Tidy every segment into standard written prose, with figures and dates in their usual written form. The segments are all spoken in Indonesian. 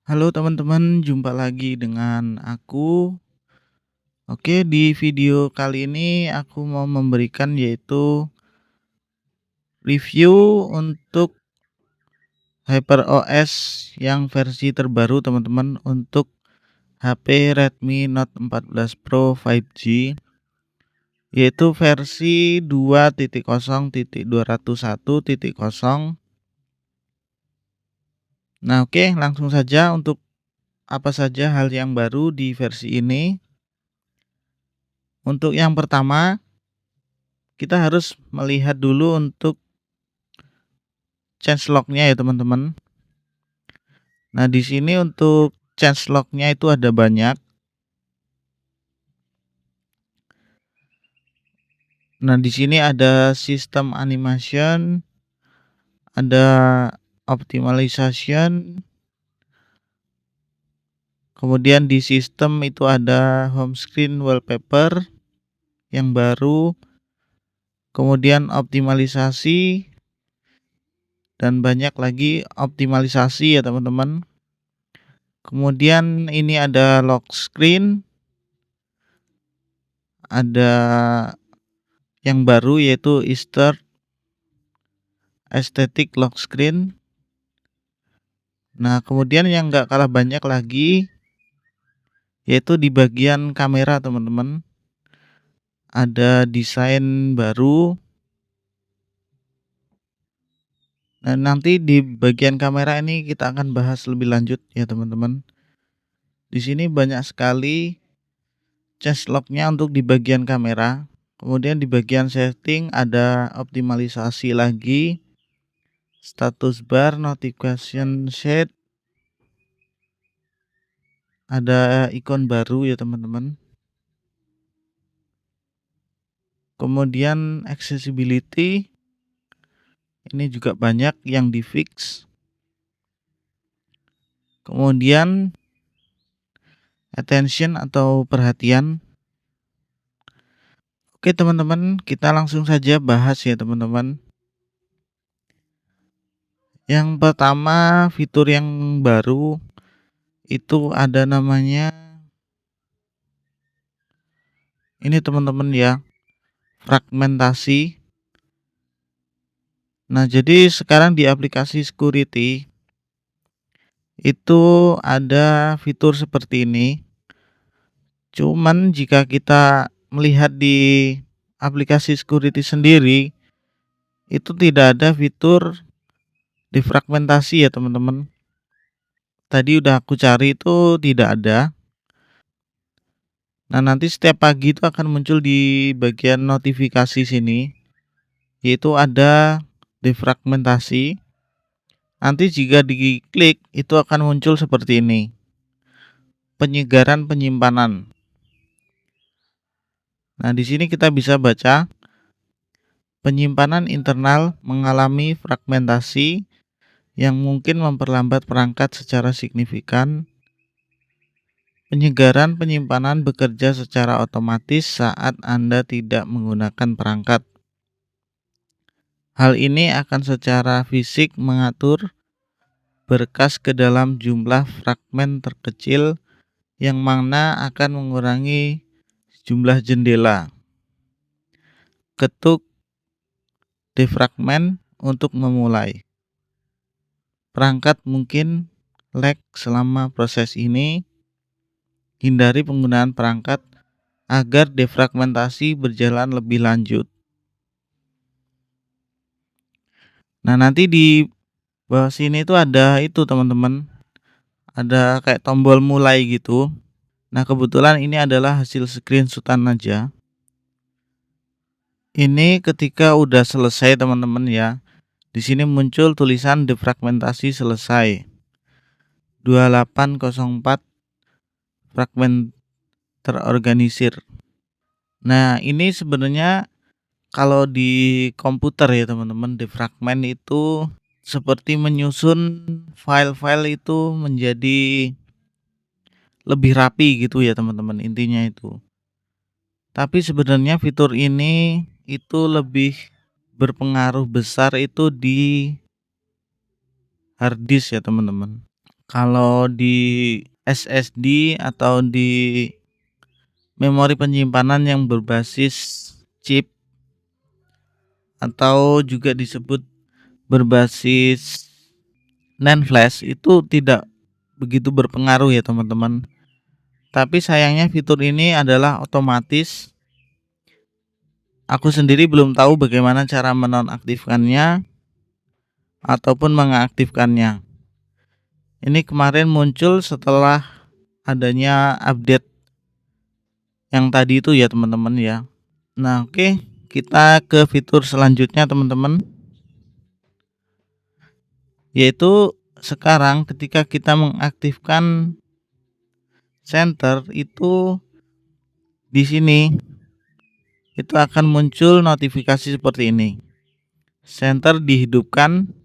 Halo teman-teman, jumpa lagi dengan aku. Oke, di video kali ini aku mau memberikan yaitu review untuk HyperOS yang versi terbaru teman-teman untuk HP Redmi Note 14 Pro 5G yaitu versi 2.0.201.0. Nah, oke, langsung saja untuk apa saja hal yang baru di versi ini. Untuk yang pertama, kita harus melihat dulu untuk changelog-nya ya teman-teman. Nah, di sini untuk changelog-nya itu ada banyak. Nah, di sini ada sistem animation, ada optimization. Kemudian di sistem itu ada home screen wallpaper yang baru. Kemudian optimalisasi dan banyak lagi optimalisasi ya teman-teman. Kemudian ini ada lock screen, ada yang baru yaitu Easter Aesthetic Lock Screen. Nah, kemudian yang nggak kalah banyak lagi yaitu di bagian kamera teman-teman. Ada desain baru. Nah, nanti di bagian kamera ini kita akan bahas lebih lanjut ya teman-teman. Di sini banyak sekali changelog-nya untuk di bagian kamera. Kemudian di bagian setting ada optimalisasi lagi, status bar, notification shade, ada ikon baru ya teman-teman. Kemudian accessibility ini juga banyak yang di fix. Kemudian attention atau perhatian. Oke teman-teman, kita langsung saja bahas ya teman-teman. Yang pertama, fitur yang baru itu ada namanya ini teman-teman ya, fragmentasi. Nah, jadi sekarang di aplikasi security itu ada fitur seperti ini. Cuman jika kita melihat di aplikasi security sendiri itu tidak ada fitur defragmentasi ya teman-teman. Tadi udah aku cari itu tidak ada. Nah, nanti setiap pagi itu akan muncul di bagian notifikasi sini yaitu ada defragmentasi. Nanti jika diklik itu akan muncul seperti ini. Penyegaran penyimpanan. Nah, di sini kita bisa baca penyimpanan internal mengalami fragmentasi yang mungkin memperlambat perangkat secara signifikan. Penyegaran penyimpanan bekerja secara otomatis saat Anda tidak menggunakan perangkat. Hal ini akan secara fisik mengatur berkas ke dalam jumlah fragmen terkecil yang mana akan mengurangi jumlah jendela. Ketuk defragment untuk memulai. Perangkat mungkin lag selama proses ini. Hindari penggunaan perangkat agar defragmentasi berjalan lebih lanjut. Nah, nanti di bawah sini itu ada itu teman-teman. Ada kayak tombol mulai gitu. Nah, kebetulan ini adalah hasil screenshotan aja. Ini ketika udah selesai teman-teman ya. Di sini muncul tulisan defragmentasi selesai. 2804 fragmen terorganisir. Nah, ini sebenarnya kalau di komputer ya teman-teman, defragment itu seperti menyusun file-file itu menjadi lebih rapi gitu ya teman-teman, intinya itu. Tapi sebenarnya fitur ini itu lebih berpengaruh besar itu di hard disk ya teman-teman. Kalau di SSD atau di memori penyimpanan yang berbasis chip atau juga disebut berbasis NAND flash itu tidak begitu berpengaruh ya teman-teman. Tapi sayangnya fitur ini adalah otomatis. Aku sendiri belum tahu bagaimana cara menonaktifkannya ataupun mengaktifkannya. Ini kemarin muncul setelah adanya update yang tadi itu ya teman-teman ya. Nah, oke, kita ke fitur selanjutnya teman-teman. Yaitu sekarang ketika kita mengaktifkan center itu di sini itu akan muncul notifikasi seperti ini. Center dihidupkan.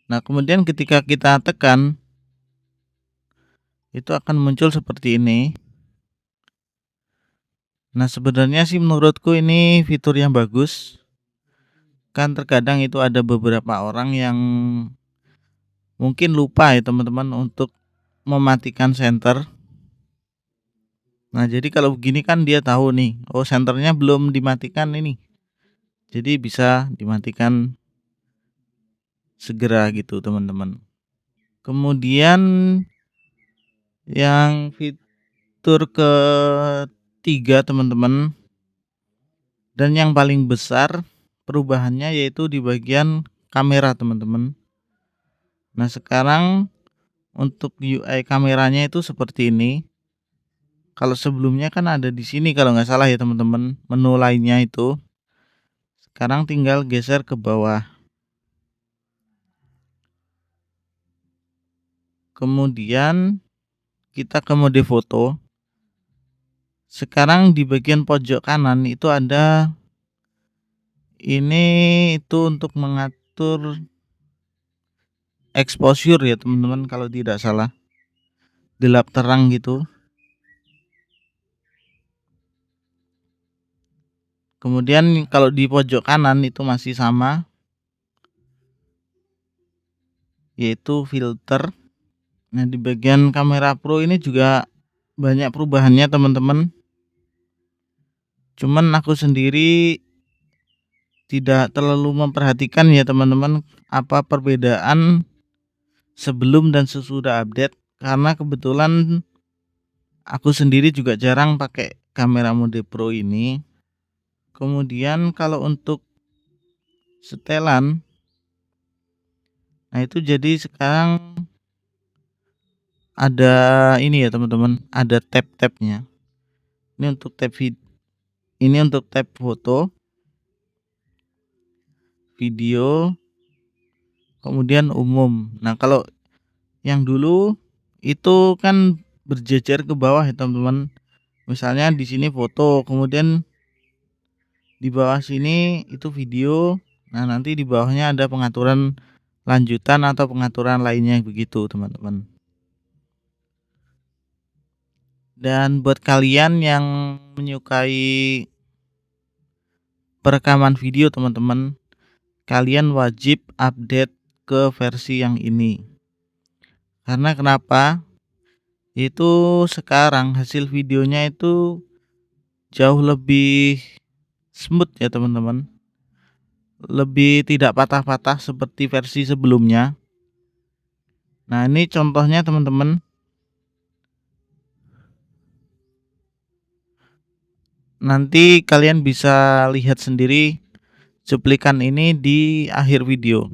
Nah, kemudian ketika kita tekan itu akan muncul seperti ini. Nah, sebenarnya sih menurutku ini fitur yang bagus. Kan terkadang itu ada beberapa orang yang mungkin lupa ya teman-teman untuk mematikan center. Nah, jadi kalau begini kan dia tahu nih, oh senternya belum dimatikan ini. Jadi bisa dimatikan segera gitu teman-teman. Kemudian yang fitur ketiga teman-teman, dan yang paling besar perubahannya yaitu di bagian kamera teman-teman. Nah, sekarang untuk UI kameranya itu seperti ini. Kalau sebelumnya kan ada di sini kalau nggak salah ya teman-teman, menu lainnya itu. Sekarang tinggal geser ke bawah. Kemudian kita ke mode foto. Sekarang di bagian pojok kanan itu ada ini itu untuk mengatur exposure ya teman-teman kalau tidak salah. Gelap terang gitu. Kemudian kalau di pojok kanan itu masih sama, yaitu filter. Nah, di bagian kamera pro ini juga banyak perubahannya teman-teman. Cuman aku sendiri tidak terlalu memperhatikan ya teman-teman apa perbedaan sebelum dan sesudah update, karena kebetulan aku sendiri juga jarang pakai kamera mode pro ini. Kemudian kalau untuk setelan, nah itu jadi sekarang ada ini ya teman-teman, ada tab-tabnya. Ini untuk tab ini untuk tab foto, video, kemudian umum. Nah, kalau yang dulu itu kan berjejer ke bawah ya teman-teman. Misalnya di sini foto, kemudian di bawah sini itu video. Nah, nanti di bawahnya ada pengaturan lanjutan atau pengaturan lainnya begitu teman-teman. Dan buat kalian yang menyukai perekaman video teman-teman, kalian wajib update ke versi yang ini. Karena kenapa? Itu sekarang hasil videonya itu jauh lebih smooth ya teman-teman. Lebih tidak patah-patah seperti versi sebelumnya. Nah, ini contohnya teman-teman. Nanti kalian bisa lihat sendiri cuplikan ini di akhir video.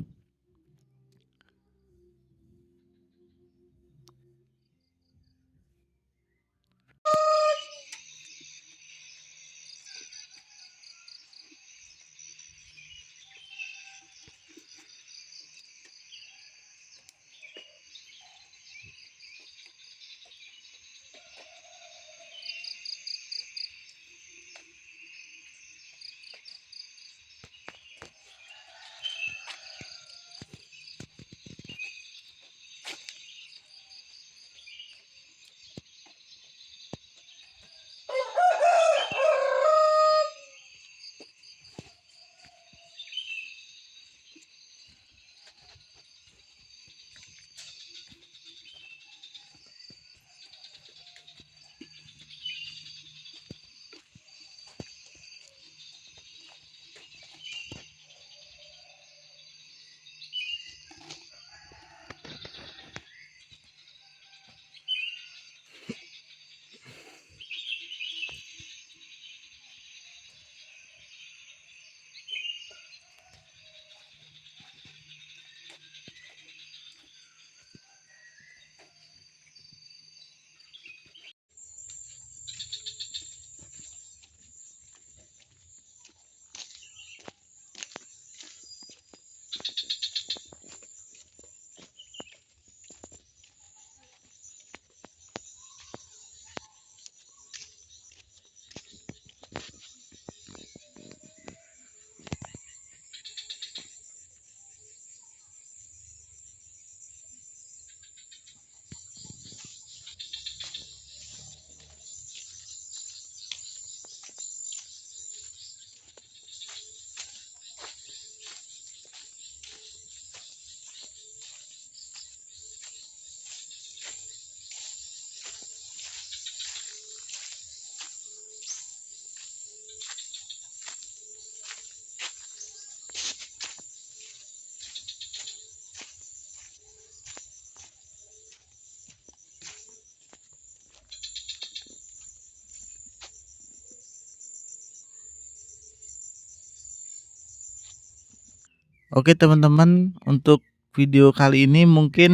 Oke teman-teman, untuk video kali ini mungkin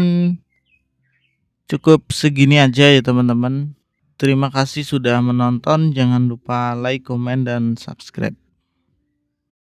cukup segini aja ya teman-teman. Terima kasih sudah menonton, jangan lupa like, komen, dan subscribe.